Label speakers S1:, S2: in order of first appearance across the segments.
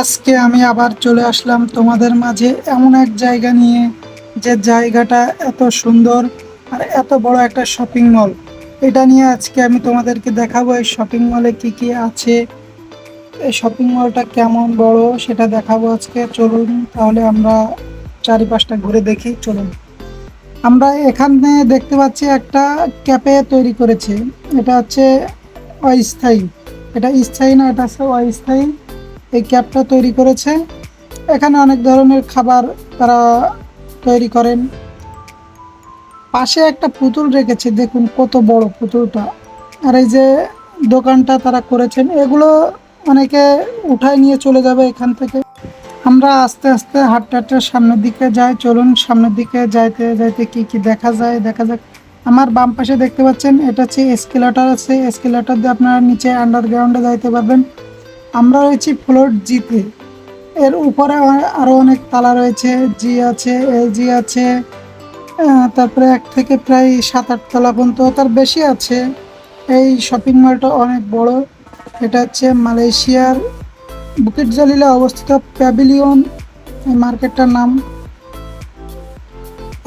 S1: আজকে আমি আবার চলে আসলাম তোমাদের মাঝে এমন এক জায়গা নিয়ে, যে জায়গাটা এত সুন্দর আর এত বড় একটা শপিং মল। এটা নিয়ে আজকে আমি তোমাদেরকে দেখাবো এই শপিং মলে কি কি আছে, এই শপিং মলটা কেমন বড় সেটা দেখাবো আজকে। চলুন তাহলে আমরা চারিপাশটা ঘুরে দেখি। চলুন, আমরা এখানে দেখতে পাচ্ছি একটা ক্যাফে তৈরি করেছে। এটা হচ্ছে অস্থায়ী, এটা স্থায়ী না, এটা হচ্ছে অস্থায়ী। এই ক্যাবটা তৈরি করেছে। এখানে অনেক ধরনের খাবার তারা তৈরি করেন। পাশে একটা পুতুল রেখেছে, দেখুন কত বড় পুতুলটা। আর এই যে দোকানটা তারা করেছেন, এগুলো অনেকে উঠায় নিয়ে চলে যাবে এখান থেকে। আমরা আস্তে আস্তে হাঁটতে হাঁটতে সামনের দিকে যাই। চলুন সামনের দিকে যাইতে যাইতে কি কি দেখা যায় দেখা যাক। আমার বাম পাশে দেখতে পাচ্ছেন এটা হচ্ছে এসকেলেটর আছে, এসকেলেটর দিয়ে আপনারা নিচে আন্ডারগ্রাউন্ডে যাইতে পারবেন। আমরা রয়েছি ফ্লোর জিতে। এর উপরে আরো অনেক তালা রয়েছে, জি আছে, এল জি আছে। তারপরে এক থেকে প্রায় 7-8 তলা পর্যন্ত, তার বেশি আছে। এই শপিং মলটা অনেক বড়। এটা হচ্ছে মালয়েশিয়ার বুকিট জালিলে অবস্থিত প্যাভিলিয়ন এই মার্কেটটার নাম।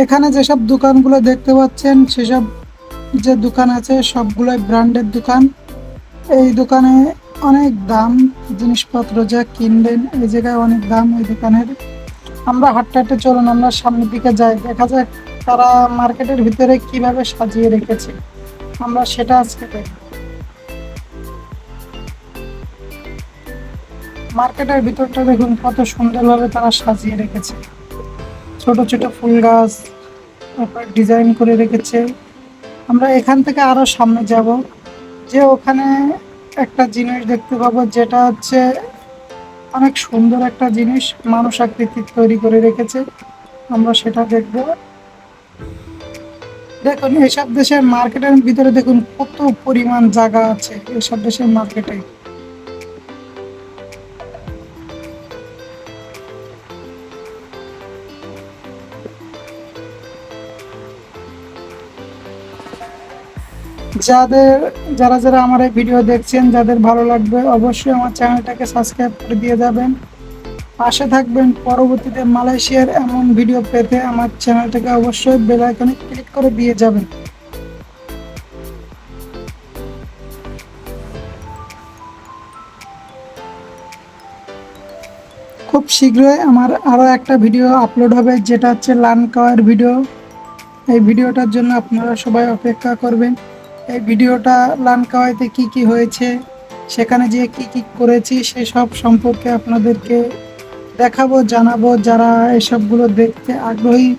S1: এখানে যেসব দোকানগুলো দেখতে পাচ্ছেন, সেসব যে দোকান আছে সবগুলোই ব্র্যান্ডের দোকান। এই দোকানে অনেক দাম, জিনিসপত্র যা কিনবেন এই জায়গায় অনেক দাম এই দোকানের। আমরা হাঁটতে হাঁটতে চলুন আমরা সামনের দিকে যাই, দেখা যাক তারা মার্কেটের ভিতরে কিভাবে সাজিয়ে রেখেছে। আমরা সেটা আজকে দেখব। মার্কেটের ভিতরটা দেখুন কত সুন্দরভাবে তারা সাজিয়ে রেখেছে। ছোট ছোট ফুল গাছ তারপর ডিজাইন করে রেখেছে। আমরা এখান থেকে আরো সামনে যাব, যে ওখানে একটা জিনিস দেখতে পাবো, যেটা হচ্ছে অনেক সুন্দর একটা জিনিস মানুষ আকৃতির তৈরি করে রেখেছে। আমরা সেটা দেখব। দেখুন এইসব দেশের মার্কেটের ভিতরে দেখুন কত পরিমাণ জায়গা আছে এইসব দেশের মার্কেটে। যাদের যারা যারা আমার এই ভিডিও দেখছেন, যাদের ভালো লাগবে অবশ্যই আমার চ্যানেলটাকে সাবস্ক্রাইব করে দিয়ে যাবেন, পাশে থাকবেন। পরবর্তীতে মালয়েশিয়ার এমন ভিডিও পেতে আমার চ্যানেলটাকে অবশ্যই বেল আইকনে ক্লিক করে দিয়ে যাবেন। খুব শীঘ্রই আমার আরও একটা ভিডিও আপলোড হবে, যেটা হচ্ছে লানকাওয়ের ভিডিও। এই ভিডিওটার জন্য আপনারা সবাই অপেক্ষা করবেন। এই ভিডিওটা লানকাওয়াইতে কি কি হয়েছে, সেখানে যেয়ে কি কি করেছি সেসব সম্পর্কে আপনাদেরকে দেখাবো, জানাবো। যারা এসবগুলো দেখতে আগ্রহী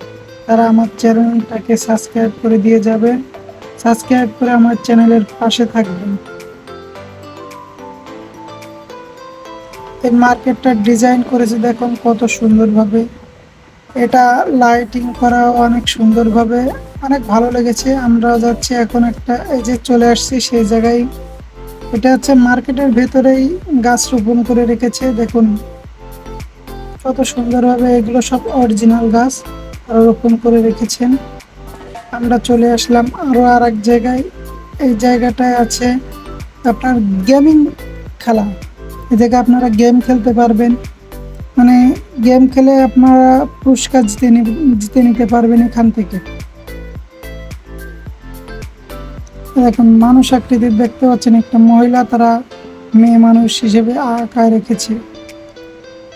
S1: তারা আমার চ্যানেলটাকে সাবস্ক্রাইব করে দিয়ে যাবেন, সাবস্ক্রাইব করে আমার চ্যানেলের পাশে থাকবেন। এই মার্কেটটা ডিজাইন করেছে দেখুন কত সুন্দরভাবে। এটা লাইটিং করা অনেক সুন্দরভাবে, অনেক ভালো লেগেছে। আমরা যাচ্ছি এখন একটা, এই যে চলে আসছি সেই জায়গায়। এটা হচ্ছে মার্কেটের ভেতরেই গাছ রোপণ করে রেখেছে, দেখুন কত সুন্দরভাবে। এগুলো সব অরিজিনাল গাছ তারা রোপণ করে রেখেছেন। আমরা চলে আসলাম আরও আর এক জায়গায়। এই জায়গাটায় আছে আপনার গেমিং খেলা। এই জায়গায় আপনারা গেম খেলতে পারবেন, মানে গেম খেলে আপনারা পুরস্কার জিতে নিতে পারবেন এখান থেকে। এখন মানুষ আকৃতির দেখতে পাচ্ছেন একটা মহিলা, তারা মেয়ে মানুষ হিসেবে আঁকায় রেখেছে।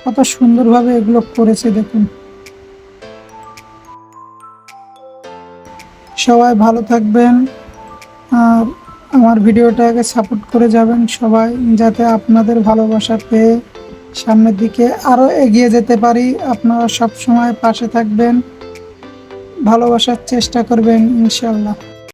S1: কত সুন্দরভাবে এগুলো করেছে দেখুন। সবাই ভালো থাকবেন আর আমার ভিডিওটাকে সাপোর্ট করে যাবেন সবাই, যাতে আপনাদের ভালোবাসা পেয়ে সামনের দিকে আরও এগিয়ে যেতে পারি। আপনারা সব সময় পাশে থাকবেন, ভালোবাসার চেষ্টা করবেন ইনশাল্লাহ।